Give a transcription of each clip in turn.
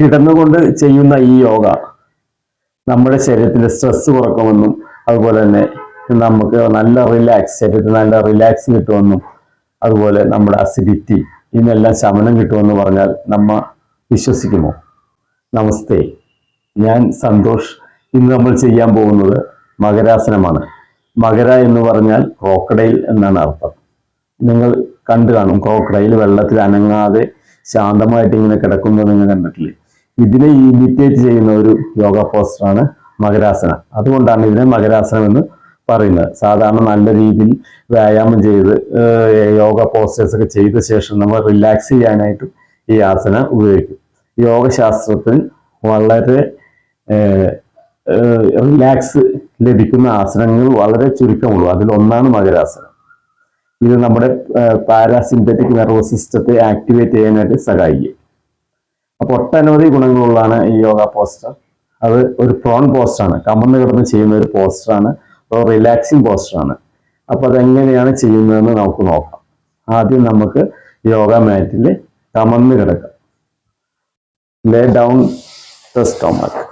കിടന്നുകൊണ്ട് ചെയ്യുന്ന ഈ യോഗ നമ്മുടെ ശരീരത്തിലെ സ്ട്രെസ് കുറക്കുമെന്നും അതുപോലെ തന്നെ നമുക്ക് നല്ല ശരീരത്തിൽ നല്ല റിലാക്സ് കിട്ടുമെന്നും അതുപോലെ നമ്മുടെ അസിഡിറ്റി ഇതിനെല്ലാം ശമനം കിട്ടുമെന്ന് പറഞ്ഞാൽ നമ്മ വിശ്വസിക്കുമോ? നമസ്തേ, ഞാൻ സന്തോഷ്. ഇന്ന് നമ്മൾ ചെയ്യാൻ പോകുന്നത് മകരാസനമാണ്. മകര എന്ന് പറഞ്ഞാൽ ക്രോക്കഡൈൽ എന്നാണ് അർത്ഥം. നിങ്ങൾ കണ്ടു കാണും, ക്രോക്കഡൈൽ വെള്ളത്തിൽ അനങ്ങാതെ ശാന്തമായിട്ട് ഇങ്ങനെ കിടക്കുന്നത് നിങ്ങൾ കണ്ടിട്ടില്ലേ? ഇതിനെ ഇമിറ്റേറ്റ് ചെയ്യുന്ന ഒരു യോഗ പോസ്റ്ററാണ് മകരാസന. അതുകൊണ്ടാണ് ഇതിനെ മകരാസനം എന്ന് പറയുന്നത്. സാധാരണ നല്ല രീതിയിൽ വ്യായാമം ചെയ്ത് യോഗ പോസ്റ്റേഴ്സ് ഒക്കെ ചെയ്ത ശേഷം നമ്മൾ റിലാക്സ് ചെയ്യാനായിട്ട് ഈ ആസന ഉപയോഗിക്കും. യോഗശാസ്ത്രത്തിൽ വളരെ റിലാക്സ് ലഭിക്കുന്ന ആസനങ്ങൾ വളരെ ചുരുക്കമുള്ളൂ. അതിലൊന്നാണ് മകരാസനം. ഇത് നമ്മുടെ പാരാസിമ്പറ്റിക് നെർവസ് സിസ്റ്റത്തെ ആക്ടിവേറ്റ് ചെയ്യാനായിട്ട് സഹായിക്കും. അപ്പോൾ ഒട്ടനവധി ഗുണങ്ങളുള്ളതാണ് ഈ യോഗ പോസ്റ്റർ. അത് ഒരു പ്രോൺ പോസ്റ്ററാണ്, കമന്ന് കിടന്ന് ചെയ്യുന്ന ഒരു പോസ്റ്ററാണ്, റിലാക്സിങ് പോസ്റ്ററാണ്. അപ്പോൾ അതെങ്ങനെയാണ് ചെയ്യുന്നതെന്ന് നമുക്ക് നോക്കാം. ആദ്യം നമുക്ക് യോഗ മാറ്റിൽ കമന്ന് കിടക്കാം. ലേ ഡൗൺ ദ സ്റ്റൊമക്ക്.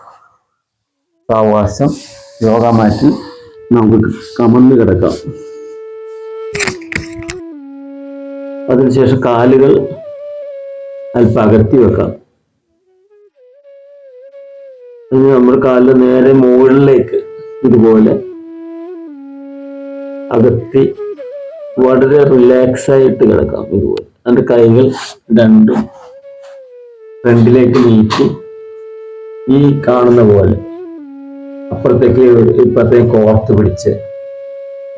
സാവകാശം യോഗ മാറ്റിൽ നമുക്ക് കമന്ന് കിടക്കാം. അതിനുശേഷം കാലുകൾ അല്പം അകത്തി വെക്കാം. ഇനി നമ്മുടെ കാലിൽ നേരെ മുകളിലേക്ക് ഇതുപോലെ അകത്തി വളരെ റിലാക്സ് ആയിട്ട് കിടക്കാം. ഇതുപോലെ അതിന്റെ കൈകൾ രണ്ടും ഫ്രണ്ടിലേക്ക് നീക്കി ഈ കാണുന്ന പോലെ അപ്പുറത്തേക്ക് ഇപ്പുറത്തേക്ക് കോർത്ത് പിടിച്ച്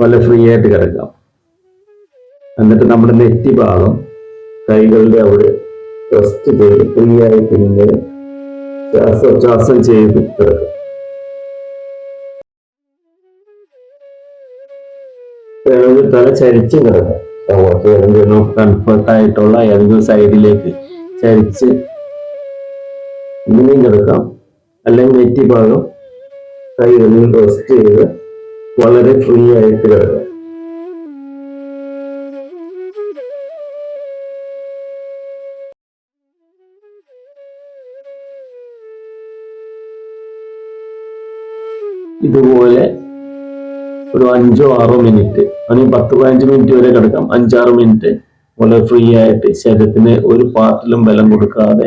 വളരെ ഫ്രീ ആയിട്ട് കിടക്കാം. എന്നിട്ട് നമ്മുടെ നെറ്റി ഭാഗം കൈകളുടെ അവിടെ റെസ്റ്റ് ചെയ്ത് ഫ്രീ ആയിട്ട് ഇങ്ങനെ ശ്വാസം ചെയ്ത് കിടക്കാം. തല ചരിച്ച് കിടക്കാം. ഏതെങ്കിലും കംഫർട്ടായിട്ടുള്ള ഏതെങ്കിലും സൈഡിലേക്ക് ചരിച്ച് ഇങ്ങനെയും കിടക്കാം. അല്ലെങ്കിൽ നെറ്റി ഭാഗം കൈകളിൽ റെസ്റ്റ് ചെയ്ത് വളരെ ഫ്രീ ആയിട്ട് കിടക്കാം. ഇതുപോലെ ഒരു 5-6 മിനിറ്റ്, അല്ലെങ്കിൽ 10-15 മിനിറ്റ് വരെ കിടക്കാം. 5-6 മിനിറ്റ് വളരെ ഫ്രീ ആയിട്ട് ശരീരത്തിന് ഒരു പാർട്ടിലും ബലം കൊടുക്കാതെ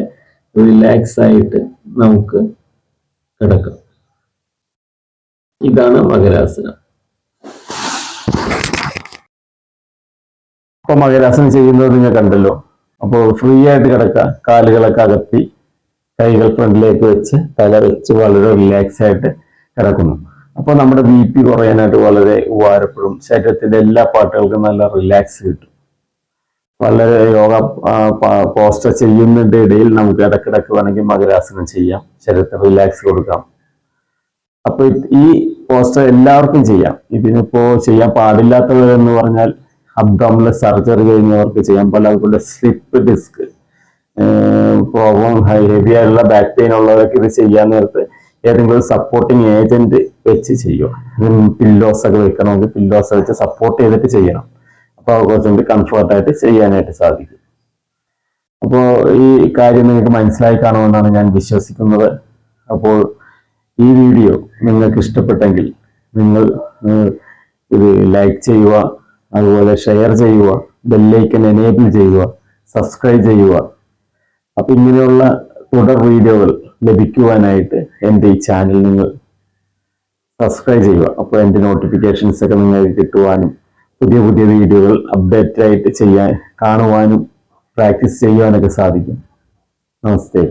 റിലാക്സ് ആയിട്ട് നമുക്ക് കിടക്കാം. ഇതാണ് മകരാസനം. അപ്പൊ മകരാസനം ചെയ്യുന്നത് നിങ്ങൾ കണ്ടല്ലോ. അപ്പോൾ ഫ്രീ ആയിട്ട് കിടക്കുക. കാലുകളൊക്കെ അകത്തി കൈകൾ ഫ്രണ്ടിലേക്ക് വെച്ച് തല വെച്ച് വളരെ റിലാക്സ് ആയിട്ട് കിടക്കുന്നു. അപ്പോൾ നമ്മുടെ BP കുറയാനായിട്ട് വളരെ ഉപകാരപ്പെടും. ശരീരത്തിന്റെ എല്ലാ പാർട്ടുകൾക്കും നല്ല റിലാക്സ് കിട്ടും. വളരെ യോഗ പോസ്റ്റർ ചെയ്യുന്നതിന്റെ ഇടയിൽ നമുക്ക് ഇടക്കിടക്ക് വേണമെങ്കിൽ മകരാസനം ചെയ്യാം, ശരീരത്തിന് റിലാക്സ് കൊടുക്കാം. അപ്പൊ ഈ പോസ്റ്റർ എല്ലാവർക്കും ചെയ്യാം. ഇതിനിപ്പോ ചെയ്യാൻ പാടില്ലാത്തവരെന്ന് പറഞ്ഞാൽ അബ്ഡോമിനൽ സർജറി കഴിഞ്ഞവർക്ക് ചെയ്യാൻ പാടില്ല. അതുപോലെ സ്ലിപ്പ് ഡിസ്ക് പ്രോബ്ലം, ഹെവി ആയിട്ടുള്ള ബാക്ക് പെയിൻ ഉള്ളവർക്ക് ഇത് ചെയ്യാൻ നേരത്ത് ഏതെങ്കിലും സപ്പോർട്ടിങ് ഏജന്റ് വെച്ച് ചെയ്യുക. പില്ലോസ് ഒക്കെ വെക്കണമെങ്കിൽ പില്ലോസ് വെച്ച് സപ്പോർട്ട് ചെയ്തിട്ട് ചെയ്യണം. അപ്പോൾ കുറച്ചുകൂടി കംഫർട്ടായിട്ട് ചെയ്യാനായിട്ട് സാധിക്കും. അപ്പോൾ ഈ കാര്യം നിങ്ങൾക്ക് മനസ്സിലായി കാണുമെന്നാണ് ഞാൻ വിശ്വസിക്കുന്നത്. അപ്പോൾ ഈ വീഡിയോ നിങ്ങൾക്ക് ഇഷ്ടപ്പെട്ടെങ്കിൽ നിങ്ങൾ ഇത് ലൈക്ക് ചെയ്യുക, അതുപോലെ ഷെയർ ചെയ്യുക, ബെല്ലൈക്കൻ എനേബിൾ ചെയ്യുക, സബ്സ്ക്രൈബ് ചെയ്യുക. അപ്പം ഇങ്ങനെയുള്ള തുടർ വീഡിയോകൾ ലഭിക്കുവാനായിട്ട് എൻ്റെ ഈ ചാനൽ നിങ്ങൾ സബ്സ്ക്രൈബ് ചെയ്യുക. അപ്പോൾ എൻ്റെ നോട്ടിഫിക്കേഷൻസ് ഒക്കെ നിങ്ങൾക്ക് കിട്ടുവാനും പുതിയ പുതിയ വീഡിയോകൾ അപ്ഡേറ്റ് ആയിട്ട് കാണുവാനും പ്രാക്ടീസ് ചെയ്യുവാനൊക്കെ സാധിക്കും. നമസ്തേ.